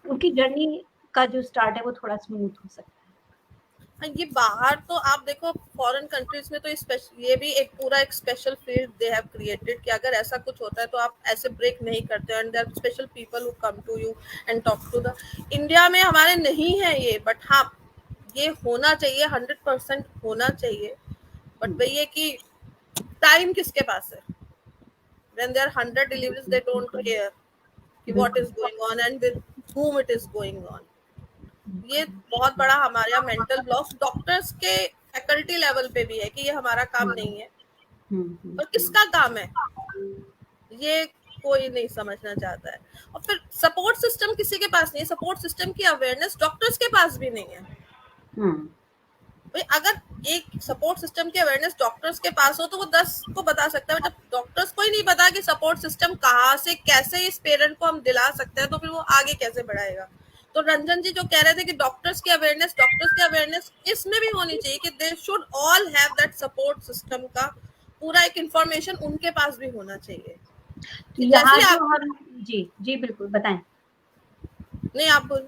उनकी जर्नी का जो स्टार्ट है वो थोड़ा स्मूथ हो सकता है। ये बाहर तो आप देखो फॉरेन कंट्रीज में तो ये भी एक पूरा एक special field they have created कि अगर ऐसा कुछ होता है तो आप ऐसे ब्रेक नहीं करते, and there special people who come to you and talk to the. India में हमारे नहीं है ये, बट हाँ ये होना चाहिए, 100% होना चाहिए. बट वही है कि टाइम किसके पास है? when there are 100 deliveries they don't care कि what is going on and with whom it is going on. ये बहुत बड़ा हमारा मेंटल ब्लॉक डॉक्टर्स के फैकल्टी लेवल पे भी है कि ये हमारा काम नहीं है, और किसका काम है ये कोई नहीं समझना चाहता है. और फिर सपोर्ट सिस्टम किसी के पास नहीं है, सपोर्ट सिस्टम की अवेयरनेस डॉक्टर्स के पास भी नहीं है. अगर एक सपोर्ट सिस्टम की अवेयरनेस डॉक्टर्स के पास हो तो वो 10 को बता सकता है, जब डॉक्टर्स को ही नहीं पता कि सपोर्ट सिस्टम कहाँ से कैसे इस पेरेंट को हम दिला सकते हैं, तो फिर वो आगे कैसे बढ़ाएगा. तो रंजन जी जो कह रहे थे कि डॉक्टर्स की अवेयरनेस इसमें भी होनी चाहिए कि they should all have that support system का पूरा एक इंफॉर्मेशन उनके पास भी होना चाहिए. जैसे आप जी बिल्कुल बताएं. नहीं आप बोल.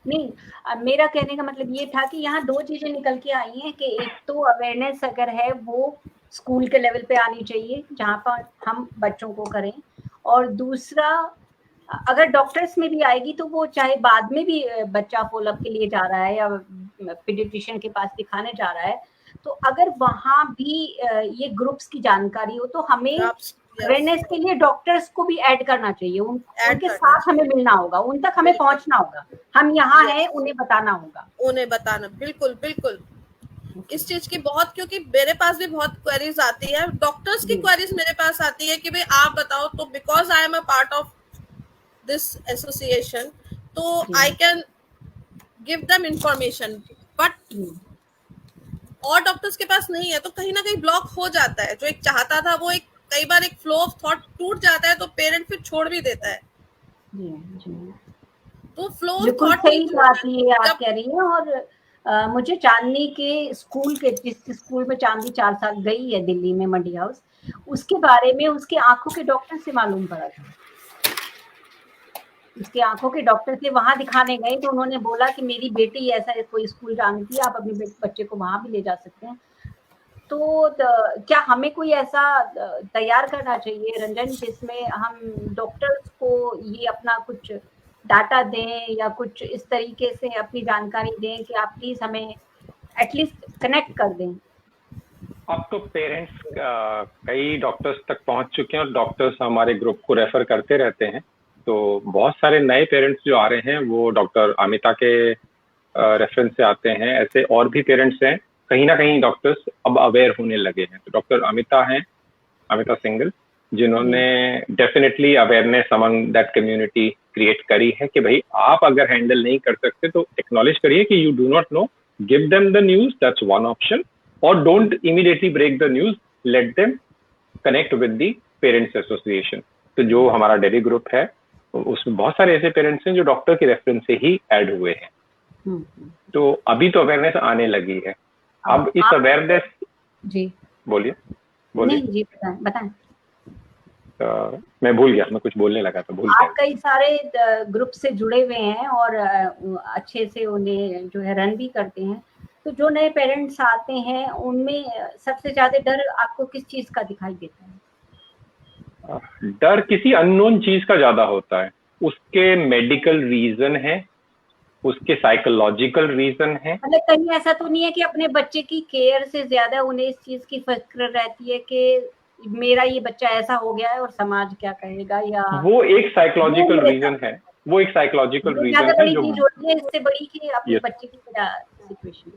नहीं, मेरा कहने का मतलब ये था कि यहाँ दो चीजें निकल के आई हैं कि एक तो अवेयरनेस अगर है वो स्कूल के लेवल पे आनी चाहिए जहाँ पर हम बच्चों को करें, और दूसरा अगर डॉक्टर्स में भी आएगी तो वो चाहे बाद में भी बच्चा फॉलोअप के लिए जा रहा है या पीडियाट्रिशियन के पास दिखाने जा रहा है, तो अगर वहाँ भी ये ग्रुप्स की जानकारी हो तो हमें अवेयरनेस के लिए डॉक्टर्स को भी ऐड करना चाहिए, उनके साथ हमें मिलना होगा, उन तक हमें पहुंचना होगा, हम यहाँ हैं उन्हें बताना होगा, उन्हें बताना. बिल्कुल बिल्कुल इस चीज की बहुत, क्योंकि मेरे पास भी बहुत क्वेरीज आती है, डॉक्टर्स की क्वेरीज मेरे पास आती है कि भाई आप बताओ, तो because I am a part of this association तो I can give them information, but और डॉक्टर्स के पास नहीं है, तो कहीं ना कहीं ब्लॉक हो जाता है. जो एक चाहता था वो एक कई बार एक फ्लो ऑफ थॉट टूट जाता है, तो पेरेंट फिर छोड़ भी देता है. तो फ्लो ऑफ थॉट सही बात ये आप कह रही हैं. और मुझे चांदनी के स्कूल के, जिस स्कूल में चांदनी 4 साल गई है दिल्ली में, मंडी हाउस, उसके बारे में उसके आंखों के डॉक्टर से मालूम पड़ा था. उसके आंखों के डॉक्टर थे, वहां दिखाने गए तो उन्होंने बोला कि मेरी बेटी ऐसा कोई स्कूल जानती है, आप अपने बच्चे को वहां भी ले जा सकते हैं. तो क्या हमें कोई ऐसा तैयार करना चाहिए रंजन जिसमें हम डॉक्टर्स को ये अपना कुछ डाटा दें या कुछ इस तरीके से अपनी जानकारी दें कि आप प्लीज हमें एटलीस्ट कनेक्ट कर दें? अब तो पेरेंट्स कई डॉक्टर्स तक पहुंच चुके हैं और डॉक्टर्स हमारे ग्रुप को रेफर करते रहते हैं. तो बहुत सारे नए पेरेंट्स जो आ रहे हैं वो डॉक्टर अमिता के रेफरेंस से आते हैं. ऐसे और भी पेरेंट्स हैं, कहीं ना कहीं डॉक्टर्स अब अवेयर होने लगे हैं. तो डॉक्टर अमिता हैं, अमिता सिंगल, जिन्होंने definitely awareness among that community create करी है कि भाई आप अगर हैंडल नहीं कर सकते तो एक्नॉलेज करिए कि you do not know, give them the news, that's one option, और don't immediately break the news, let them connect with the parents association. तो जो हमारा डेली ग्रुप है उसमें बहुत सारे ऐसे पेरेंट्स हैं जो डॉक्टर के रेफरेंस से ही ऐड हुए हैं. तो अभी तो अवेयरनेस आने लगी है. अब इस अवेयरनेस जी बोलिए जी बताएं. मैं भूल गया, मैं कुछ बोलने लगा तो भूल गया. आप कई सारे ग्रुप से जुड़े हुए हैं और अच्छे से उन्हें जो है रन भी करते हैं. तो जो नए पेरेंट्स आते हैं उनमें सबसे ज्यादा डर आपको किस चीज का दिखाई देता है? डर किसी अननोन चीज का ज्यादा होता है. उसके मेडिकल रीजन है, उसके साइकोलॉजिकल रीजन है। मतलब कहीं ऐसा तो नहीं है कि अपने बच्चे की केयर से ज्यादा उन्हें इस चीज की फिक्र रहती है कि मेरा ये बच्चा ऐसा हो गया है और समाज क्या कहेगा, या वो एक साइकोलॉजिकल रीजन है, वो एक साइकोलॉजिकल रीजन है बड़ी जो चीज होती है इससे बड़ी कि अपने Yes. बच्चे की क्या सिचुएशन।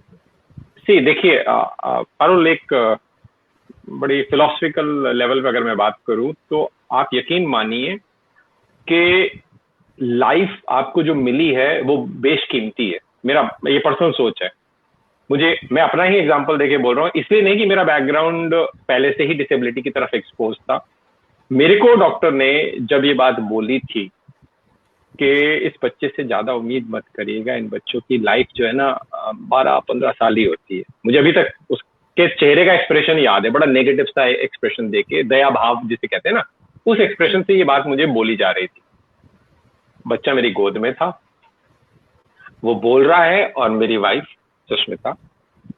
सी देखिए पारुल, एक बड़ी फिलोसफिकल लेवल पे अगर मैं बात करूं तो आप यकीन मानिए कि लाइफ आपको जो मिली है वो बेशकीमती है। मेरा ये पर्सनल सोच है। मैं अपना ही एग्जांपल देके बोल रहा हूँ, इसलिए नहीं कि मेरा बैकग्राउंड पहले से ही डिसेबिलिटी की तरफ एक्सपोज था। मेरे को डॉक्टर ने जब ये बात बोली थी कि इस बच्चे से ज्यादा उम्मीद मत करिएगा, इन बच्चों की लाइफ जो है ना 12-15 साल ही होती है। मुझे अभी तक उसके चेहरे का एक्सप्रेशन याद है, बड़ा नेगेटिव सा एक्सप्रेशन देके, दया भाव जिसे कहते हैं ना, उस एक्सप्रेशन से ये बात मुझे बोली जा रही थी। बच्चा मेरी गोद में था, वो बोल रहा है और मेरी वाइफ सुष्मिता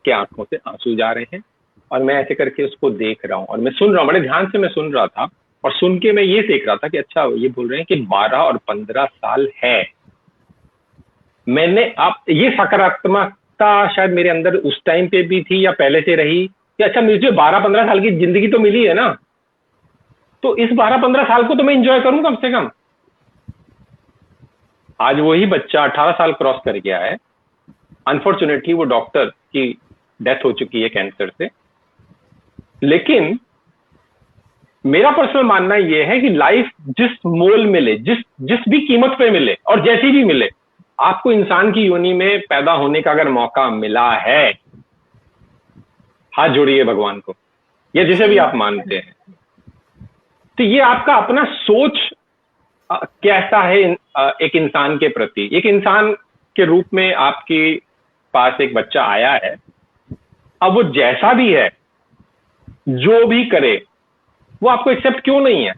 के आंखों से आंसू जा रहे हैं और मैं ऐसे करके उसको देख रहा हूँ और मैं सुन रहा हूँ, बड़े ध्यान से मैं सुन रहा था और सुन के मैं ये देख रहा था कि अच्छा ये बोल रहे हैं कि 12 और 15 साल है। मैंने आप ये सकारात्मकता शायद मेरे अंदर उस टाइम पे भी थी या पहले से रही कि अच्छा मुझे 12-15 साल की जिंदगी तो मिली है ना, तो इस 12-15 साल को तो मैं इंजॉय करूं कम से कम। आज वही बच्चा 18 साल क्रॉस कर गया है। अनफॉर्चुनेटली वो डॉक्टर की डेथ हो चुकी है कैंसर से। लेकिन मेरा पर्सनल मानना यह है कि लाइफ जिस मोल मिले, जिस भी कीमत पे मिले और जैसी भी मिले, आपको इंसान की योनि में पैदा होने का अगर मौका मिला है, हाथ जोड़िए भगवान को या जिसे भी आप मानते हैं। तो ये आपका अपना सोच कैसा है एक इंसान के प्रति। एक इंसान के रूप में आपके पास एक बच्चा आया है, अब वो जैसा भी है, जो भी करे, वो आपको एक्सेप्ट क्यों नहीं है।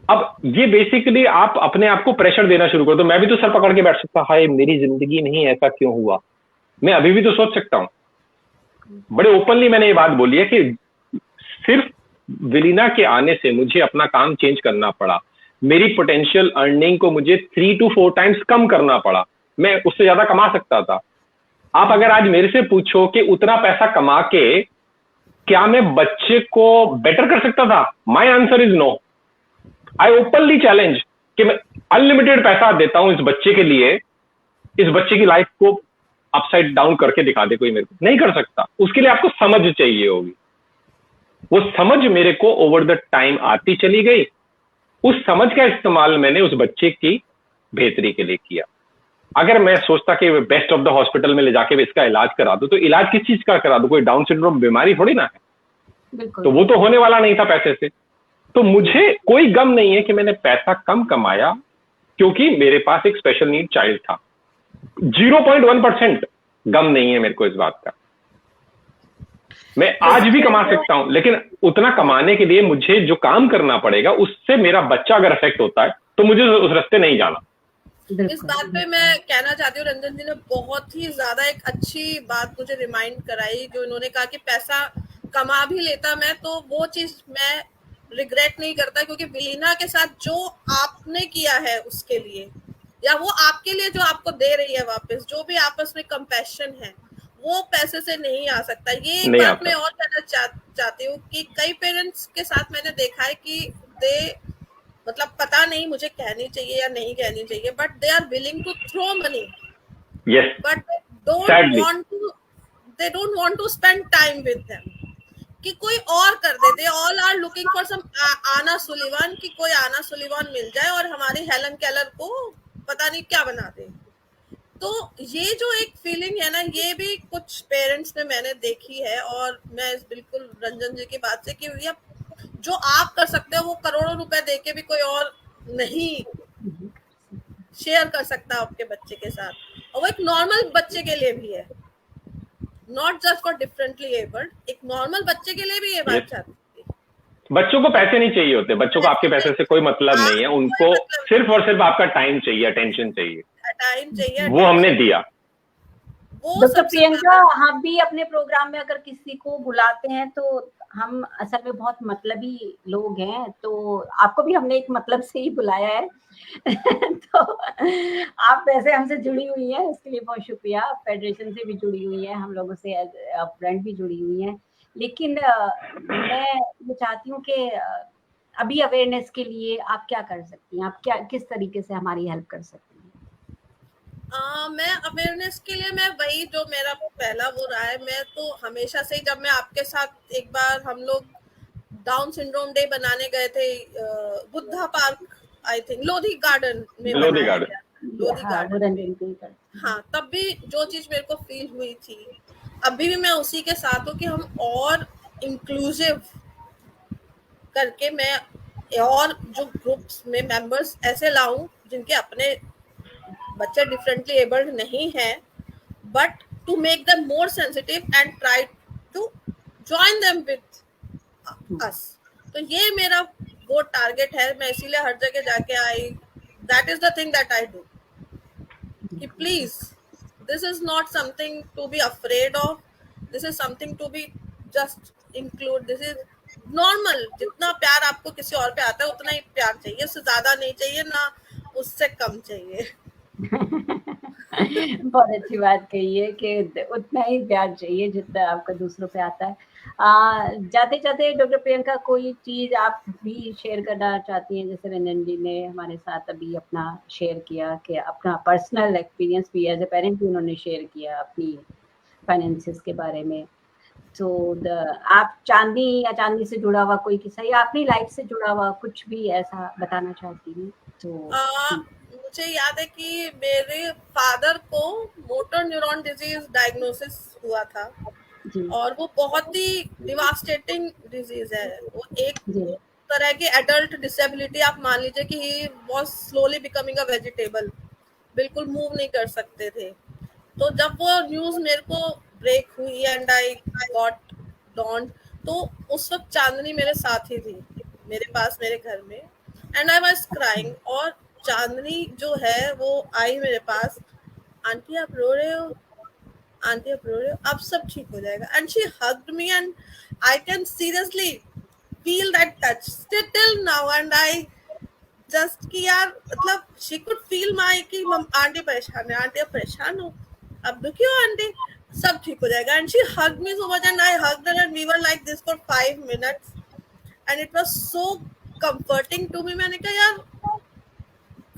अब ये बेसिकली आप अपने आप को प्रेशर देना शुरू कर दो। मैं भी तो सर पकड़ के बैठ सकता, हाय मेरी जिंदगी में ही ऐसा क्यों हुआ। मैं अभी भी तो सोच सकता हूं। बड़े ओपनली मैंने ये बात बोली है कि सिर्फ विलीना के आने से मुझे अपना काम चेंज करना पड़ा। मेरी पोटेंशियल अर्निंग को मुझे 3 to 4 टाइम्स कम करना पड़ा। मैं उससे ज्यादा कमा सकता था। आप अगर आज मेरे से पूछो कि उतना पैसा कमा के क्या मैं बच्चे को बेटर कर सकता था, my answer is no. I openly challenge कि मैं अनलिमिटेड पैसा देता हूं इस बच्चे के लिए, इस बच्चे की लाइफ को अपसाइड डाउन करके दिखा दे कोई, मेरे को नहीं कर सकता। उसके लिए आपको समझ चाहिए होगी। वो समझ मेरे को ओवर द टाइम आती चली गई। उस समझ का इस्तेमाल मैंने उस बच्चे की बेहतरी के लिए किया। अगर मैं सोचता कि बेस्ट ऑफ द हॉस्पिटल में ले जाके इसका इलाज करा दूं, तो इलाज किस चीज का करा दूं, कोई डाउन सिंड्रोम बीमारी थोड़ी ना है। तो वो तो होने वाला नहीं था पैसे से। तो मुझे कोई गम नहीं है कि मैंने पैसा कम कमाया, क्योंकि मेरे पास एक स्पेशल नीड चाइल्ड था। 0.1% गम नहीं है मेरे को इस बात का। मैं आज भी कमा सकता हूं, लेकिन उतना कमाने के लिए मुझे जो काम करना पड़ेगा, उससे मेरा बच्चा अगर अफेक्ट होता है तो मुझे उस रास्ते नहीं जाना। इस बात पे मैं कहना चाहती हूँ, रंजन जी ने बहुत ही ज्यादा एक अच्छी बात मुझे रिमाइंड कराई, जो इन्होंने कहा कि पैसा कमा भी लेता मैं तो वो चीज मैं रिग्रेट नहीं करता, क्योंकि विलीना के साथ जो आपने किया है उसके लिए, या वो आपके लिए जो आपको दे रही है वापस, जो भी आपस में कंपैशन है, वो पैसे से नहीं आ सकता। ये एक बात मैं और कहना चाहती हूँ कि कई पेरेंट्स के साथ मैंने देखा है कि मतलब पता नहीं मुझे कहनी चाहिए या नहीं कहनी चाहिए, but they are willing to throw money, but they don't want to spend time with them, कि कोई और कर दे। They all are looking for some Anne Sullivan, कि कोई आना सुलिवान मिल जाए और हमारी हेलन केलर को पता नहीं क्या बना दे। तो ये जो एक फीलिंग है ना, ये भी कुछ पेरेंट्स में मैंने देखी है। और मैं बिल्कुल रंजन जी की बात से कि जो आप कर सकते हो वो करोड़ों रुपए देके भी कोई और नहीं शेयर कर सकता आपके बच्चे के साथ। और वो एक नॉर्मल बच्चे के लिए भी है, not just for differently abled, एक नॉर्मल बच्चे के लिए भी ये बात चाहती है। बच्चों को पैसे नहीं चाहिए होते, बच्चों को आपके पैसे से कोई मतलब नहीं है। उनको सिर्फ और सिर्फ आपका टाइम चाहिए, अटेंशन चाहिए, वो हमने दिया। डॉक्टर प्रियंका, हम भी अपने प्रोग्राम में अगर किसी को बुलाते हैं तो हम असल में बहुत मतलबी लोग हैं, तो आपको भी हमने एक मतलब से ही बुलाया है। तो आप वैसे हमसे जुड़ी हुई हैं, इसके लिए बहुत शुक्रिया। फेडरेशन से भी जुड़ी हुई हैं, हम लोगों से एज़ फ्रेंड भी जुड़ी हुई हैं। लेकिन मैं ये चाहती हूँ कि अभी अवेयरनेस के लिए आप क्या कर सकती हैं? आप क्या किस तरीके से हमारी हेल्प कर सकती हैं? मैं अवेयरनेस के लिए मैं वही जो मेरा पहला वो रहा है, मैं तो हमेशा से ही, जब मैं आपके साथ एक बार हम लोग डाउन सिंड्रोम डे बनाने गए थे Buddha park, I think Lodhi garden में लोधी बनाया गार्डन। गया था, लोधी हाँ, वो गार्डन में। रंजन भी करती हैं। हाँ, तब भी जो चीज मेरे को फील हुई थी, अभी भी मैं उसी के साथ हूँ कि हम और इंक्लूसिव करके मैं और जो ग्रुप्स में मेंबर्स ऐसे लाऊं जिनके अपने बच्चे डिफरेंटली एबल्ड नहीं हैं, but to make them more sensitive and try to join them with us. तो ये मेरा वो टारगेट है, मैं इसीलिए हर जगह जाके आई, that is the thing that I do कि please this is not something to be afraid of, this is something to be just include, this is normal. जितना प्यार आपको किसी और पे आता है उतना ही प्यार चाहिए, उससे ज्यादा नहीं चाहिए, ना उससे कम चाहिए। बहुत अच्छी बात कही है कि उतना ही प्यार चाहिए जितना आपका दूसरों पे आता है। जाते जाते डॉक्टर प्रियंका, कोई चीज आप भी शेयर करना चाहती हैं? जैसे रंजन जी ने हमारे साथ अभी अपना शेयर किया कि अपना पर्सनल एक्सपीरियंस भी एज ए पेरेंट भी उन्होंने शेयर किया अपनी फाइनेंसिस के बारे में। तो आप चांदनी या चांदनी से जुड़ा हुआ कोई किस्सा या अपनी लाइफ से जुड़ा हुआ कुछ भी ऐसा बताना चाहती हैं तो? मुझे याद है कि मेरे फादर को मोटर न्यूरॉन डिजीज डायग्नोसिस हुआ था, जी और वो बहुत ही डिवास्टेटिंग डिजीज है। वो एक जी तरह की एडल्ट डिसेबिलिटी आप मान लीजिए कि he was slowly becoming a vegetable, बिल्कुल मूव नहीं कर सकते थे। तो जब वो न्यूज मेरे को ब्रेक हुई एंड आई गॉट डॉन्ड, तो उस वक्त चांदनी मेरे साथ ही थी, मेरे पास, मेरे घर में, एंड आई वाज क्राइंग। और चांदनी जो है वो आई मेरे पास, आंटी आप रो रहे हो, आंटी आप रो रहे हो, अब सब ठीक हो जाएगा। And she hugged me and I can seriously feel that touch till now. And I just कि यार, मतलब शी कुड फील माई कि आंटी परेशान है, आंटी अब परेशान हो, अब दुखी हो आंटी, सब ठीक हो जाएगा। And she hugged me so much and I hugged her and we were like this for 5 minutes and it was so comforting to me. मैंने कहा यार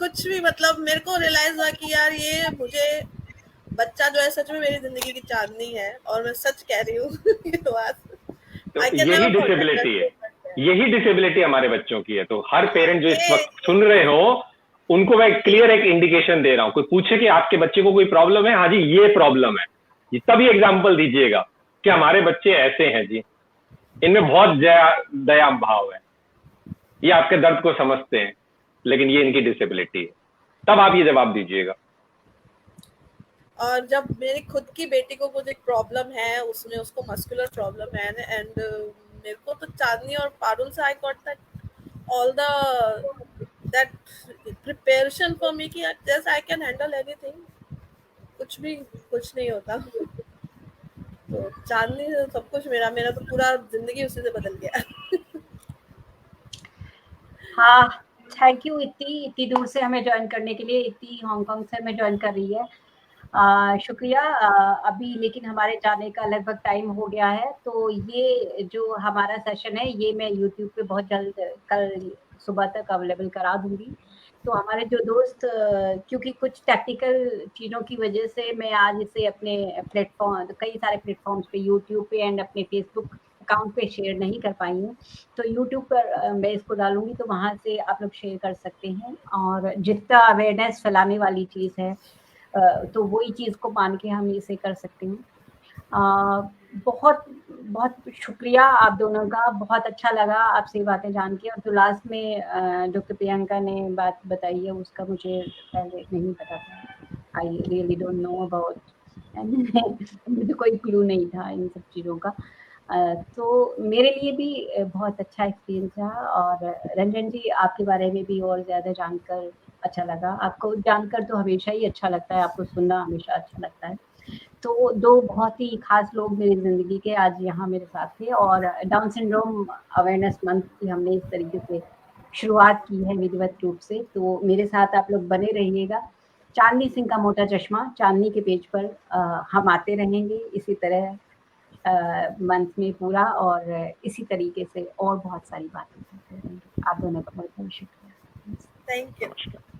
कुछ भी, मतलब मेरे को रियलाइज हुआ कि यार ये मुझे बच्चा जो है सच में मेरी जिंदगी की चांदनी है, और मैं सच कह रही हूँ ये बात। तो आई कैन यही नेवर डिसेबिलिटी है, यही डिसेबिलिटी हमारे बच्चों की है। तो हर पेरेंट जो इस वक्त फॉरगेट। सुन रहे हो, उनको मैं क्लियर एक इंडिकेशन दे रहा हूं। कोई पूछे कि आपके बच्चे को कोई प्रॉब्लम है, हाँ जी ये प्रॉब्लम है, तभी एग्जाम्पल दीजिएगा कि हमारे बच्चे ऐसे हैं जी, इनमें बहुत दया भाव है, ये आपके दर्द को समझते हैं, लेकिन ये इनकी डिसेबिलिटी है, तब आप ये जवाब दीजिएगा। और जब मेरी खुद की बेटी को कुछ एक प्रॉब्लम है, उसमें उसको मस्कुलर प्रॉब्लम है, एंड मेरे को तो चांदनी और पारुल से I got that all the that preparation for me कि just I can handle anything, कुछ भी, कुछ नहीं होता। तो चांदनी से सब कुछ, मेरा मेरा तो पूरा जिंदगी उसी से बदल गया। हाँ, थैंक यू इतनी इतनी दूर से हमें ज्वाइन करने के लिए, इतनी हांगकांग से हमें ज्वाइन कर रही है। शुक्रिया। अभी लेकिन हमारे जाने का लगभग टाइम हो गया है, तो ये जो हमारा सेशन है ये मैं यूट्यूब पे बहुत जल्द कल सुबह तक अवेलेबल करा दूंगी। तो हमारे जो दोस्त, क्योंकि कुछ टेक्निकल चीज़ों की वजह से मैं आज इसे अपने प्लेटफॉर्म, कई सारे प्लेटफॉर्म्स पे, यूट्यूब पे एंड अपने फेसबुक अकाउंट पे शेयर नहीं कर पाई हूँ। तो यूट्यूब पर मैं इसको डालूंगी, तो वहाँ से आप लोग शेयर कर सकते हैं। और जितना अवेयरनेस फैलाने वाली चीज़ है, तो वही चीज़ को मान के हम इसे कर सकते हैं। बहुत बहुत शुक्रिया आप दोनों का, बहुत अच्छा लगा आपसे बातें जान के। और जो लास्ट में डॉक्टर प्रियंका ने बात बताई है उसका मुझे पहले नहीं पता था। I really don't know about, मुझे कोई क्लू नहीं था इन सब चीज़ों का। तो मेरे लिए भी बहुत अच्छा एक्सपीरियंस रहा। और रंजन जी, आपके बारे में भी और ज़्यादा जानकर अच्छा लगा। आपको जानकर तो हमेशा ही अच्छा लगता है, आपको सुनना हमेशा अच्छा लगता है। तो 2 बहुत ही खास लोग मेरी ज़िंदगी के आज यहाँ मेरे साथ थे, और डाउन सिंड्रोम अवेयरनेस मंथ की हमने इस तरीके से शुरुआत की है विधिवत रूप से। तो मेरे साथ आप लोग बने रहिएगा। चांदनी सिंह का मोटा चश्मा चांदनी के पेज पर हम आते रहेंगे इसी तरह मंथ में पूरा, और इसी तरीके से और बहुत सारी बातें करते रहेंगे। आप दोनों का बहुत-बहुत शुक्रिया। Thank you.